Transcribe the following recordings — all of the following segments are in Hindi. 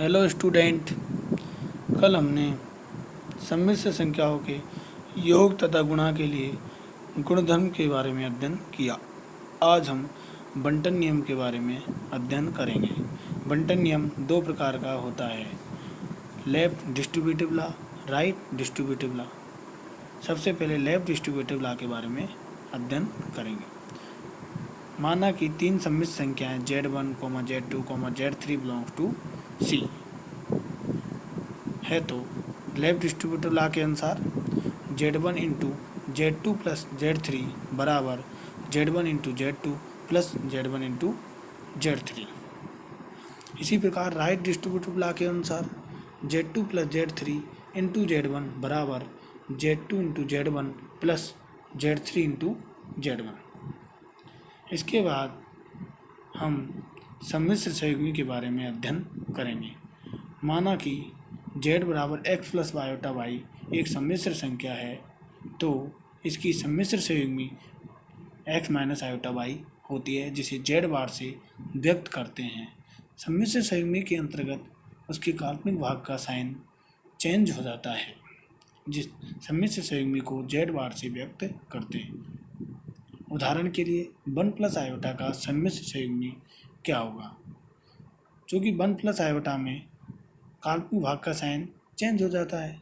Hello student. कल हमने सम्मिश्र संख्याओं के योग तथा गुणा के लिए गुणधर्म के बारे में अध्ययन किया। आज हम बंटन नियम के बारे में अध्ययन करेंगे। बंटन नियम दो प्रकार का होता है, left distributive law, right distributive law. सबसे पहले लेफ्ट डिस्ट्रीब्यूटिव लॉ के बारे में अध्ययन करेंगे। माना कि तीन सम्मिश्र संख्याएं Z1, Z2, Z3 belongs to C है, तो लेफ्ट डिस्ट्रीब्यूटिव लॉ के अनुसार Z1 into Z2 plus Z3 बराबर Z1 into Z2 plus Z1 into Z3। इसी प्रकार राइट डिस्ट्रीब्यूटिव लॉ के अनुसार Z2 plus Z3 into Z1 बराबर Z2 into Z1 plus Z3 into Z1। इसके बाद हम सम्मिश्र संयुग्मी के बारे में अध्ययन करेंगे। माना कि z बराबर x प्लस वायोटा वाई एक सम्मिश्र संख्या है, तो इसकी सम्मिश्र संयुग्मी x माइनस आयोटा वाई होती है, जिसे z बार से व्यक्त करते हैं। सम्मिश्र संयुग्मी के अंतर्गत उसके काल्पनिक भाग का साइन चेंज हो जाता है, जिस सम्मिश्र संयुग्मी को z बार से व्यक्त करते हैं। उदाहरण के लिए 1 प्लस आयोटा का सम्मिश्र संयुग्मी क्या होगा? चूँकि 1 प्लस आयोटा में काल्पनिक भाग का साइन चेंज हो जाता है,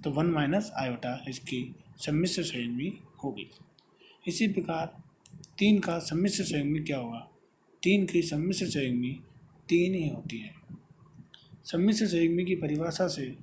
तो 1 माइनस आयोटा इसकी सम्मिश्र संयुग्मी होगी। इसी प्रकार 3 का सम्मिश्र संयुग्मी क्या होगा? 3 की सम्मिश्र संयुग्मी 3 ही होती है। सम्मिश्र संयुग्मी की परिभाषा से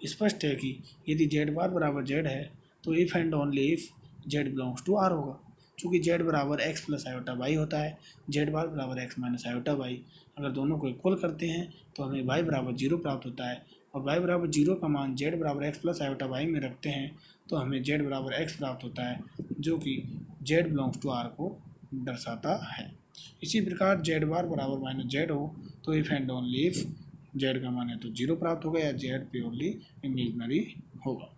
स्पष्ट है कि यदि z बार बराबर z है, तो if and only if z belongs to r होगा। चूँकि z बराबर x प्लस आयोटा वाई होता है, z बार बराबर x माइनस आयोटा वाई। अगर दोनों को इक्वल करते हैं तो हमें y बराबर 0 प्राप्त होता है, और y बराबर 0 का मान z बराबर x प्लस आयोटा वाई में रखते हैं तो हमें z बराबर x प्राप्त होता है, जो कि z बिलोंग्स टू r को दर्शाता है। इसी प्रकार z बार बराबर माइनस z हो तो if and only if z का मान है तो 0 प्राप्त होगा, या z प्योरली इमेजिनरी होगा।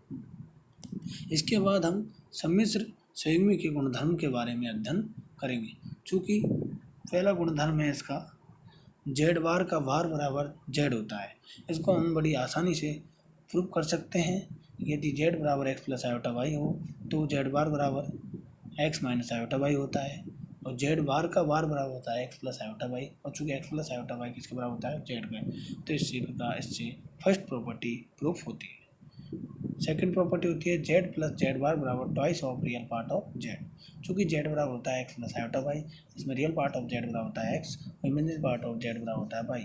इसके बाद हम सम्मिश्र संयुग्मी के गुणधर्म के बारे में अध्ययन करेंगे। चूँकि पहला गुणधर्म है इसका, z बार का बार बराबर z होता है। इसको हम बड़ी आसानी से प्रूव कर सकते हैं। यदि z बराबर x प्लस आयोटा वाई हो तो z बार बराबर x माइनस आयोटा वाई होता है, और z बार का बार बराबर होता है x प्लस आयोटा वाई, और चूँकि x प्लस आयोटा वाई किसके बराबर होता है? z का। तो इससे फर्स्ट प्रॉपर्टी प्रूफ होती है। सेकंड प्रॉपर्टी होती है z प्लस z बार बराबर twice of real part of z। चूँकि z बराबर होता है x प्लस आयोटा वाई, इसमें रियल पार्ट ऑफ z बराबर होता है x और इमेजिनरी पार्ट ऑफ z बराबर होता है वाई।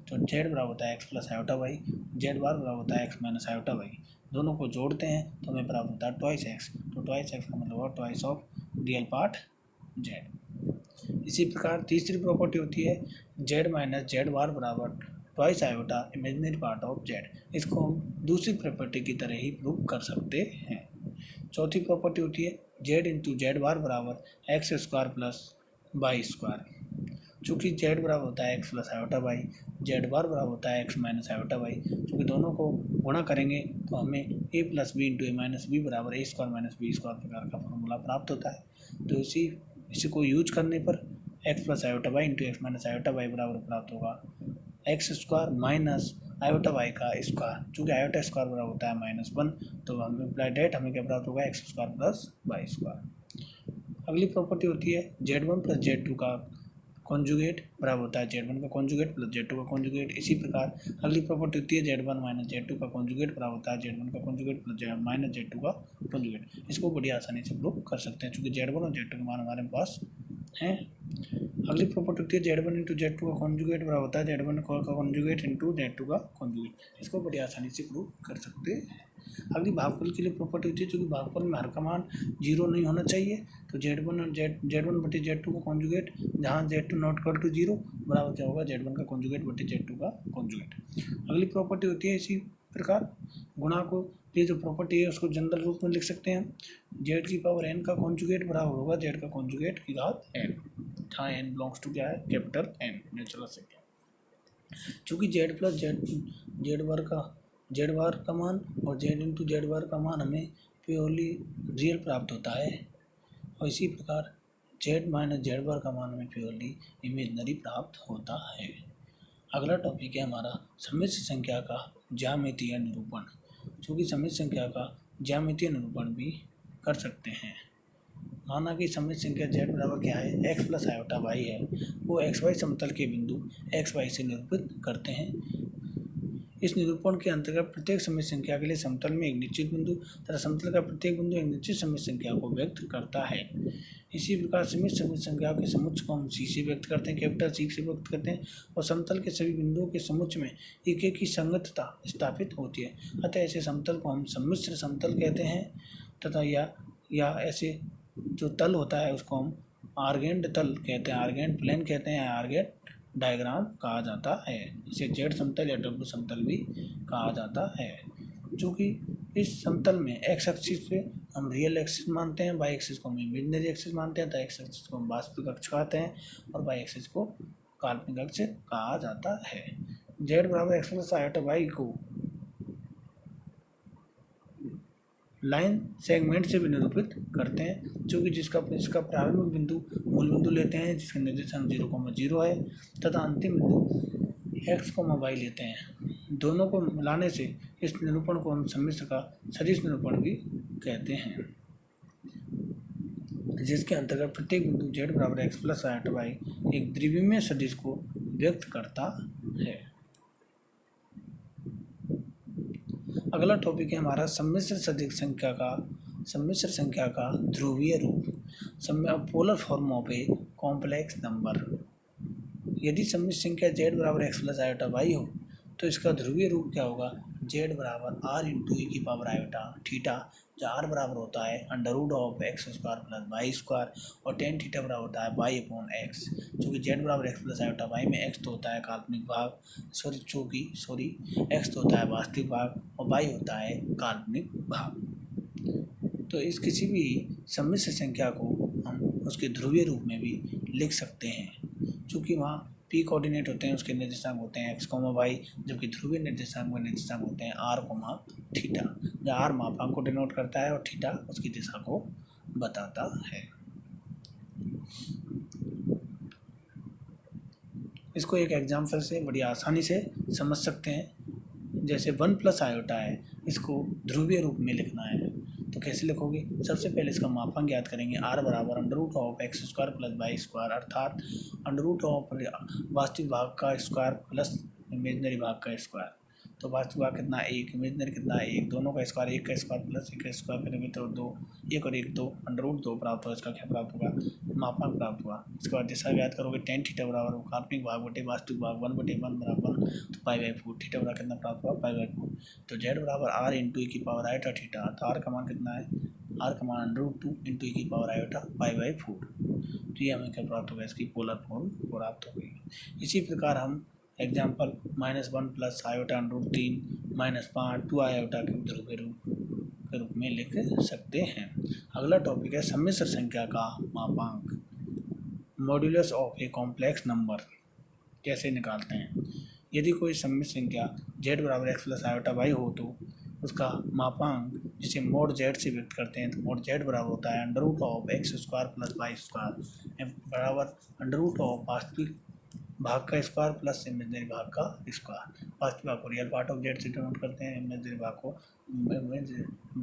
तो z बराबर होता है x plus iota y, z bar बराबर होता है x माइनस आयोटा वाई। दोनों को जोड़ते हैं तो हमें प्राप्त होता है ट्वाइस x। तो ट्वाइस x का मतलब हुआ twice of real part z। इसी प्रकार तीसरी प्रॉपर्टी होती है z माइनस z बार बराबर twice iota imaginary part of z। इसको हम दूसरी प्रॉपर्टी की तरह ही प्रूव कर सकते हैं। चौथी प्रॉपर्टी होती है z इंटू जेड बार बराबर x square plus y square. चूँकि z बराबर होता है x plus iota y, z bar बराबर होता है x माइनस आयोटा वाई। चूँकि दोनों को गुणा करेंगे तो हमें a plus b into a minus b बराबर a square minus b square प्रकार का फॉर्मूला प्राप्त होता है। तो इसी को यूज करने पर x plus iota y into x minus iota y बराबर प्राप्त होगा x square minus iota y का स्क्वायर। चूँकि आयोटा स्क्वायर बराबर होता है -1, तो हम इम्प्लाई डेट हमें क्या प्राप्त होगा? X square plus y square. अगली प्रॉपर्टी होती है z1 प्लस z2 का कॉन्जुगेट बराबर होता है z1 का कॉन्जुगेट प्लस z2 का कॉन्जुगेट। इसी प्रकार अगली प्रॉपर्टी होती है z1 माइनस z2 का कॉन्जुगेट बराबर होता है z1 का कॉन्जुगेट प्लस माइनस z2 का कॉन्जुगेट। इसको बड़ी आसानी से प्रूव कर सकते हैं, चूँकि z1 और z2 के मान हमारे पास हैं। अगली प्रॉपर्टी होती है z1 इंटू z2 का कॉन्जुगेट बराबर होता है z1 का कॉन्जुगेट इंटू z2 का कॉन्जुगेट। इसको बड़ी आसानी से प्रूव कर सकते हैं। अगली भागफल के लिए प्रॉपर्टी होती है, चूँकि भागफल में हर का मान 0 नहीं होना चाहिए, तो z1 और z1 बटे z2 का कॉन्जुगेट, जहाँ z2 नॉट इक्वल टू 0 बराबर क्या होगा? z1 का कॉन्जुगेट बटे z2 का कॉन्जुगेट। अगली प्रॉपर्टी होती है इसी प्रकार गुणा को, ये जो प्रॉपर्टी है उसको जनरल रूप में लिख सकते हैं। z की पावर n का कॉन्जुगेट बराबर होगा z का कॉन्जुगेट की घात n, जहाँ n बिलोंग्स टू क्या है? कैपिटल N, नेचुरल संख्या। चूँकि z प्लस z बार का मान और z इंटू जेड बार का मान हमें प्योरली रियल प्राप्त होता है, और इसी प्रकार z माइनस जेड बार का मान हमें प्योरली इमेजनरी प्राप्त होता है। अगला टॉपिक है हमारा सम्मिश्र संख्या का ज्यामितीय निरूपण, क्योंकि सम्मिश्र संख्या का ज्यामितीय निरूपण भी कर सकते हैं। माना कि सम्मिश्र संख्या z बराबर क्या है, x प्लस आयोटा y है, वो एक्स वाई समतल के बिंदु एक्स वाई से निरूपित करते हैं। इस निरूपण के अंतर्गत प्रत्येक सम्मिश्र संख्या के लिए समतल में एक निश्चित बिंदु तथा समतल का प्रत्येक बिंदु एक निश्चित सम्मिश्र संख्या को व्यक्त करता है। इसी प्रकार सीमित सम्मिश्र संख्या के समुच्चय को हम सी से व्यक्त करते हैं, कैपिटल सी से व्यक्त करते हैं, और समतल के सभी बिंदुओं के समुच्चय में एक एक की संगतता स्थापित होती है। अतः ऐसे समतल को हम सम्मिश्र समतल कहते हैं तथा या ऐसे जो तल होता है उसको हम आर्गेंट तल कहते हैं, आर्गेंट प्लेन कहते हैं, आर्गेंट डायग्राम कहा जाता है। इसे जेड समतल या डब्ल्यू समतल भी कहा जाता है। क्योंकि इस समतल में एक्स एक्सिस पे हम रियल एक्सिस मानते हैं, वाई एक्सिस को हम इमेजिनरी एक्सिस मानते हैं, तो एक्स एक्सिस को हम वास्तविक अक्ष कहते हैं और वाई एक्सिस को काल्पनिक अक्ष कहा जाता है। जेड बराबर एक्स प्लस आयोटा वाई को लाइन सेगमेंट से भी निरूपित करते हैं, जो कि जिसका प्रारंभिक बिंदु मूल बिंदु लेते हैं जिसका निर्देशांक 0,0 है तथा अंतिम बिंदु x, y लेते हैं। दोनों को मिलाने से इस निरूपण को हम सम्मिश्र का सदिश निरूपण भी कहते हैं, जिसके अंतर्गत प्रत्येक बिंदु z बराबर x प्लस आयोटा y एक द्विविमीय सदिश को व्यक्त करता है। अगला टॉपिक है हमारा सम्मिश्र संख्या का ध्रुवीय रूप, polar form of a complex number. यदि सम्मिश्र संख्या z बराबर एक्स प्लस आयोटा वाई हो तो इसका ध्रुवीय रूप क्या होगा, z बराबर r इंटू e की पावर आयोटा थीटा, जहाँ r बराबर होता है under root of x square plus y square और टेन थीटा बराबर होता है वाई अपॉन एक्स। चूँकि z बराबर एक्स प्लस आयोटा वाई में x तो होता है काल्पनिक भाग, x तो होता है वास्तविक भाग और y होता है काल्पनिक भाग। तो इस किसी भी सम्मिश्र संख्या को हम उसके ध्रुवीय रूप में भी लिख सकते हैं, क्योंकि वहाँ p कोऑर्डिनेट होते हैं, उसके निर्देशांक होते हैं x, y, जबकि ध्रुवीय निर्देशांक में निर्देशांक होते हैं r, थीटा, जहाँ r मापांक को डिनोट करता है और थीटा उसकी दिशा को बताता है। इसको एक एग्जाम्पल से बड़ी आसानी से समझ सकते हैं। जैसे 1 प्लस आयोटा है, इसको ध्रुवीय रूप में लिखना है तो कैसे लिखोगे, सबसे पहले इसका मापांक याद करेंगे, r बराबर under root of x square plus y square, अर्थात अंडर रूट ऑफ वास्तविक भाग का स्क्वायर प्लस इमेजिनरी भाग का स्क्वायर। तो वास्तविक भाग कितना, 1, इमेजिनरी कितना, 1, दोनों का स्क्वायर, 1 का स्क्वायर प्लस 1 का स्क्वायर करेंगे तो 2, 1 और 1 2, अंडर रूट 2 प्राप्त हुआ। इसका क्या प्राप्त होगा, मापांक प्राप्त हुआ। इसके बाद दिशा याद करोगे, टेन थीटा बराबर काल्पनिक भाग बटे वास्तविक भाग 1/1 बराबर तो π/4, थीटा बराबर कितना प्राप्त हुआ, π/4। तो z बराबर r इंटू e की पावर आयोटा थीटा, तो r का मान कितना है, r का मान अंडर रूट 2 इंटू e की पावर आयोटा π/4। तो ये हमें क्या प्राप्त होगा, इसकी पोलर फॉर्म प्राप्त हो गई। इसी प्रकार हम example -1 plus iota under root 3 -5 2 iota के ध्रुवीय रूप में लिख सकते हैं। अगला टॉपिक है सम्मिश्र संख्या का मापांक, modulus of a complex number कैसे निकालते हैं। यदि कोई सम्मिश्र संख्या z बराबर एक्स प्लस आयोटा वाई हो तो उसका मापांक जिसे मोड z से व्यक्त करते हैं, तो मोड z बराबर होता है under root of x square plus y square बराबर अंडर रूट ऑफ वास्तविक भाग का स्क्वायर प्लस इमेजिनरी भाग का स्क्वायर। वास्तविक भाग को रियल पार्ट ऑफ जेड से डिनोट करते हैं, इमेजिनरी भाग को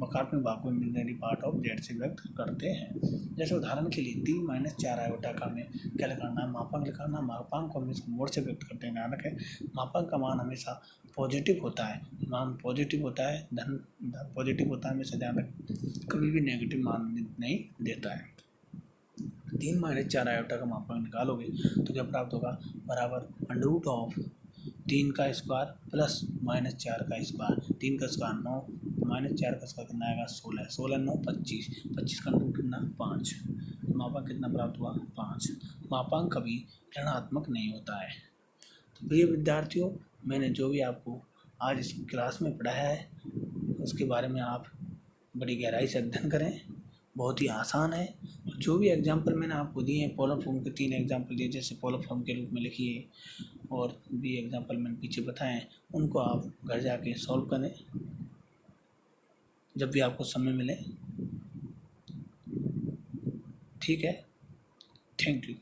काल्पनिक भाग को इमेजिनरी पार्ट ऑफ जेड से व्यक्त करते हैं। जैसे उदाहरण के लिए 3 - 4 आयोटा का हमें क्या लिखाना है, मापांक लिखाना। मापांक को हम इसको मोड से व्यक्त करते हैं। ध्यान रखें, मापांक का मान हमेशा पॉजिटिव होता है, मान पॉजिटिव होता है, धन पॉजिटिव होता है हमेशा, ध्यान रखें, कभी भी नेगेटिव मान नहीं देता है। 3 - 4 आयोटा का मापांक निकालोगे तो क्या प्राप्त होगा, बराबर अंडर रूट ऑफ 3 का स्क्वायर प्लस -4 का स्क्वायर, 3 का स्क्वायर 9, -4 का स्क्वायर कितना आएगा 16, 16 9 25, 25 का रूट कितना 5, मापांक कितना प्राप्त हुआ 5। मापांक कभी ऋणात्मक नहीं होता है। तो प्रिय विद्यार्थियों, मैंने जो भी आपको आज इस क्लास में पढ़ाया है उसके बारे में आप बड़ी गहराई से अध्ययन करें, बहुत ही आसान है। जो भी एग्जाम्पल मैंने आपको दिए हैं, पोलर फॉर्म के 3 एग्जाम्पल दिए, जैसे पोलर फॉर्म के रूप में लिखिए, और भी एग्जाम्पल मैंने पीछे बताएं, उनको आप घर जाके सॉल्व करें जब भी आपको समय मिले। ठीक है, थैंक यू।